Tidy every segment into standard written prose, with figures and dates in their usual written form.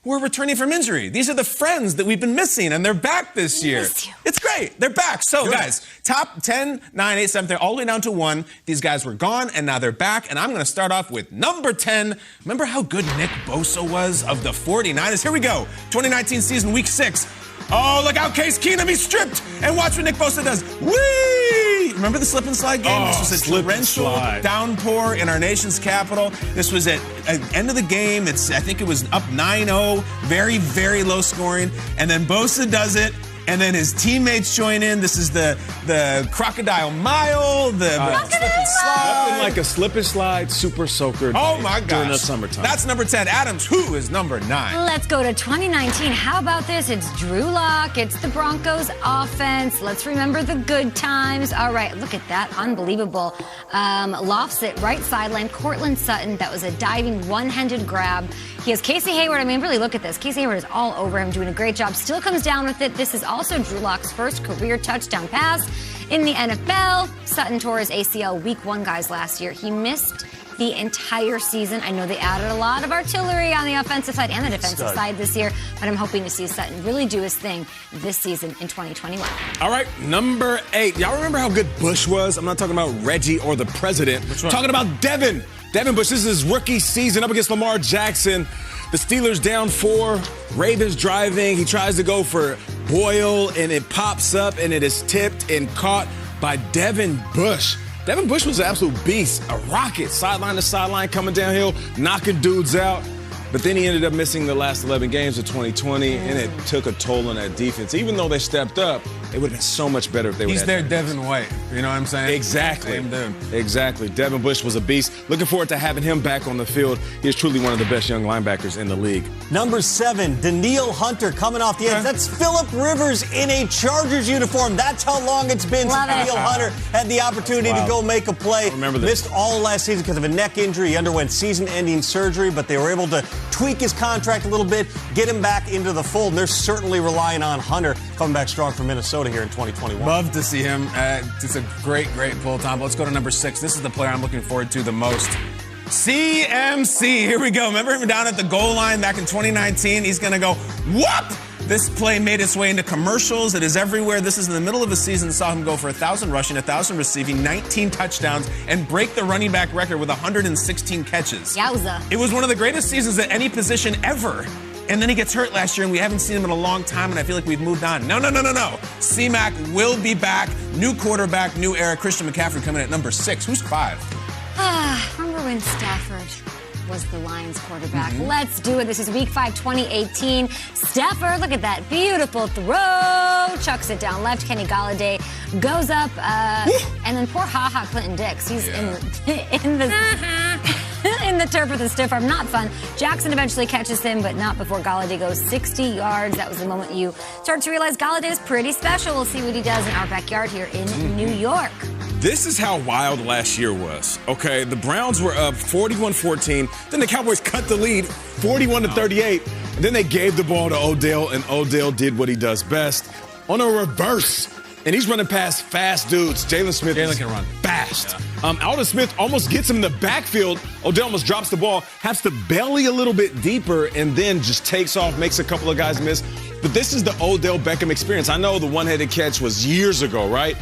who are returning from injury. These are the friends that we've been missing, and they're back this year. It's great. They're back. So, guys, top 10, 9, 8, 7, 3, all the way down to 1. These guys were gone, and now they're back. And I'm going to start off with number 10. Remember how good Nick Bosa was of the 49ers? Here we go. 2019 season, week 6. Oh, look out, Case Keenum, he's stripped. And watch what Nick Bosa does. Whee! Remember the slip and slide game? This was a torrential downpour in our nation's capital. This was at end of the game. I think it was up 9-0. Very, very low scoring. And then Bosa does it. And then his teammates join in. This is the crocodile mile, the slip and slide. Nothing like a slip and slide super soaker. Oh my gosh. During the summertime. That's number 10. Adams, who is number 9? Let's go to 2019. How about this? It's Drew Lock. It's the Broncos offense. Let's remember the good times. All right, look at that. Unbelievable. Lofts it right sideline. Cortland Sutton. That was a diving one-handed grab. He has Casey Hayward. I mean, really look at this. Casey Hayward is all over him, doing a great job. Still comes down with it. This is also Drew Lock's first career touchdown pass in the NFL. Sutton tore his ACL week 1, guys, last year. He missed the entire season. I know they added a lot of artillery on the offensive side and the defensive side this year, but I'm hoping to see Sutton really do his thing this season in 2021. All right, number 8. Y'all remember how good Bush was? I'm not talking about Reggie or the president. I'm talking about Devin. Devin Bush, this is his rookie season up against Lamar Jackson. The Steelers down 4, Ravens driving. He tries to go for Boyle, and it pops up, and it is tipped and caught by Devin Bush. Devin Bush was an absolute beast, a rocket, sideline to sideline, coming downhill, knocking dudes out. But then he ended up missing the last 11 games of 2020, and it took a toll on that defense. Even though they stepped up, it would have been so much better if they would have. He's their Devin White. You know what I'm saying? Exactly. Same dude. Exactly. Devin Bush was a beast. Looking forward to having him back on the field. He is truly one of the best young linebackers in the league. Number 7, Danielle Hunter coming off the edge. That's Phillip Rivers in a Chargers uniform. That's how long it's been since Danielle Hunter had the opportunity to go make a play. Remember this. Missed all last season because of a neck injury. He underwent season-ending surgery, but they were able to tweak his contract a little bit, get him back into the fold. And they're certainly relying on Hunter coming back strong for Minnesota here in 2021. Love to see him. It's a great pull, Tom. Let's go to number 6. This is the player I'm looking forward to the most. CMC. Here we go. Remember him down at the goal line back in 2019? He's going to go, whoop! This play made its way into commercials. It is everywhere. This is in the middle of the season. Saw him go for 1,000 rushing, 1,000 receiving, 19 touchdowns, and break the running back record with 116 catches. Yowza. It was one of the greatest seasons at any position ever. And then he gets hurt last year, and we haven't seen him in a long time, and I feel like we've moved on. No. C-Mac will be back. New quarterback, new era. Christian McCaffrey coming in at number 6. Who's 5? Remember when Stafford was the Lions quarterback? Let's do it. This is week 5, 2018. Stafford, look at that beautiful throw. Chucks it down left. Kenny Galladay goes up. And then poor Ha-Ha Clinton Dix. He's in the turf with a stiff arm. Not fun. Jackson eventually catches him, but not before Galladay goes 60 yards. That was the moment you start to realize Galladay is pretty special. We'll see what he does in our backyard here in New York. This is how wild last year was, okay? The Browns were up 41-14. Then the Cowboys cut the lead 41-38. And then they gave the ball to Odell, and Odell did what he does best on a reverse. And he's running past fast dudes. Jalen Smith can run fast. Alden Smith almost gets him in the backfield. Odell almost drops the ball, has to belly a little bit deeper, and then just takes off, makes a couple of guys miss. But this is the Odell Beckham experience. I know the one-headed catch was years ago, right?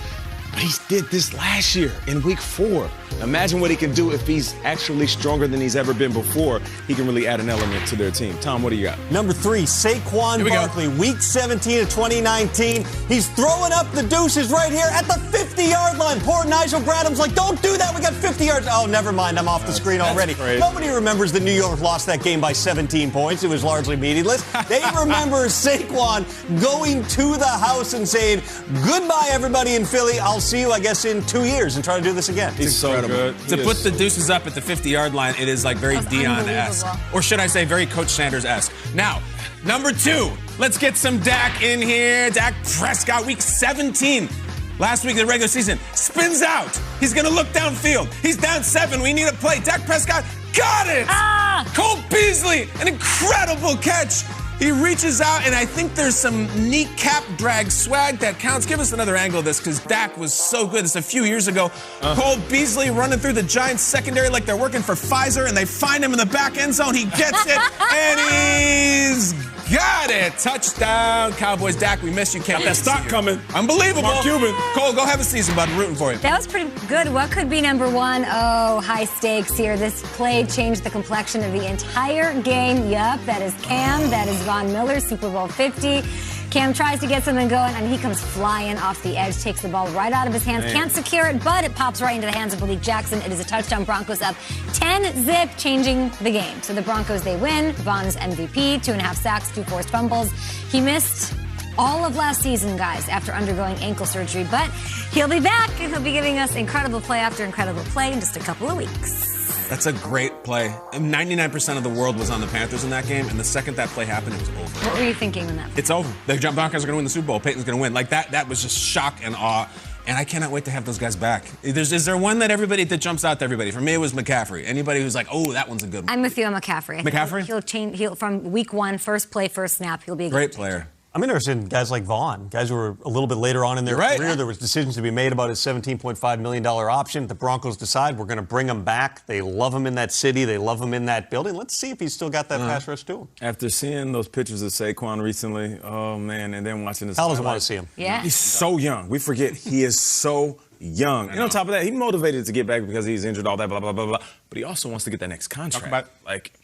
But he did this last year in week 4. Imagine what he can do if he's actually stronger than he's ever been before. He can really add an element to their team. Tom, what do you got? Number 3, Saquon Barkley, week 17 of 2019. He's throwing up the deuces right here at the 50-yard line. Poor Nigel Bradham's like, don't do that. We got 50 yards. Oh, never mind. I'm off the screen already. Nobody remembers that New York lost that game by 17 points. It was largely meaningless. They remember Saquon going to the house and saying, goodbye, everybody in Philly. I'll see you, I guess, in 2 years and try to do this again. He's so good. To put the deuces up at the 50-yard line, it is like very Deion-esque. Or should I say very Coach Sanders-esque. Now, number 2, let's get some Dak in here. Dak Prescott, week 17. Last week of the regular season. Spins out. He's going to look downfield. He's down 7. We need a play. Dak Prescott got it. Cole Beasley, an incredible catch. He reaches out, and I think there's some kneecap drag swag that counts. Give us another angle of this, because Dak was so good. This a few years ago. Cole Beasley running through the Giants secondary like they're working for Pfizer, and they find him in the back end zone. He gets it, and he's it. Touchdown, Cowboys. Dak, we miss you. Can't Got that stock coming. Unbelievable. Mark Cuban. Cole, go have a season, bud. I'm rooting for you. That was pretty good. What could be number one? Oh, high stakes here. This play changed the complexion of the entire game. Yup, that is Cam. That is Von Miller, Super Bowl 50. Cam tries to get something going, and he comes flying off the edge, takes the ball right out of his hands, can't secure it, but it pops right into the hands of Malik Jackson. It is a touchdown. Broncos up 10-zip, changing the game. So the Broncos, they win. Von's MVP, 2.5 sacks, 2 forced fumbles. He missed all of last season, guys, after undergoing ankle surgery, but he'll be back, and he'll be giving us incredible play after incredible play in just a couple of weeks. That's a great play. 99% of the world was on the Panthers in that game, and the second that play happened, it was over. What were you thinking when that? It's over. The Broncos are going to win the Super Bowl. Peyton's going to win. Like that was just shock and awe. And I cannot wait to have those guys back. Is there one that jumps out to everybody? For me, it was McCaffrey. Anybody who's like, oh, that one's a good one. I'm with you on McCaffrey. McCaffrey? He'll change. He'll from week 1, first play, first snap. He'll be a great player. I'm interested in guys like Vaughn, guys who were a little bit later on in their career. There was decisions to be made about his $17.5 million option. The Broncos decide we're going to bring him back. They love him in that city. They love him in that building. Let's see if he's still got that pass rush to him. After seeing those pictures of Saquon recently, oh, man, and then watching this. Kyle doesn't want to see him. Yeah. He's so young. We forget he is so young. And on top of that, he's motivated to get back because he's injured, all that, blah, blah, blah, blah. But he also wants to get that next contract.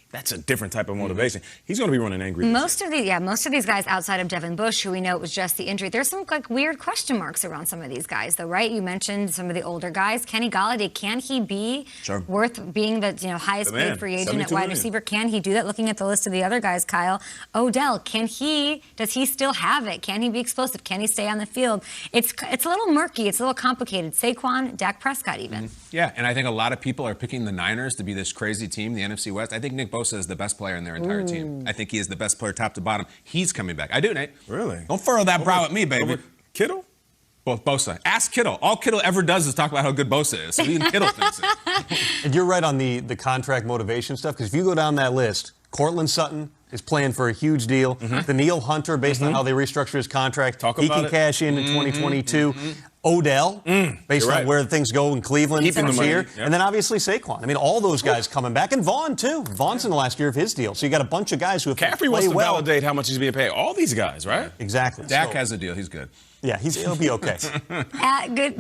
That's a different type of motivation. He's going to be running angry. Most of these guys outside of Devin Bush, who we know it was just the injury, there's some like weird question marks around some of these guys, though, right? You mentioned some of the older guys. Kenny Golladay, can he be worth being the highest paid free agent at wide receiver? Can he do that? Looking at the list of the other guys, Kyle, Odell, does he still have it? Can he be explosive? Can he stay on the field? It's a little murky. It's a little complicated. Saquon, Dak Prescott, even. Yeah, and I think a lot of people are picking the Niners to be this crazy team, the NFC West. I think Nick Bosa is the best player in their entire team. I think he is the best player top to bottom. He's coming back. I do, Nate. Really? Don't furrow that brow at me, baby. Over Kittle? Both Bosa. Ask Kittle. All Kittle ever does is talk about how good Bosa is. So even Kittle thinks it. And you're right on the contract motivation stuff, because if you go down that list, Cortland Sutton is playing for a huge deal. Daniil Hunter, based on how they restructure his contract, he can cash in 2022. Odell, based on where things go in Cleveland from here. Yep. And then obviously Saquon. I mean, all those guys coming back. And Vaughn, too. Vaughn's in the last year of his deal. So you got a bunch of guys who have McCaffrey wants to validate how much he's being paid. All these guys, right? Exactly. Dak has a deal. He's good. Yeah, he'll be okay. Good.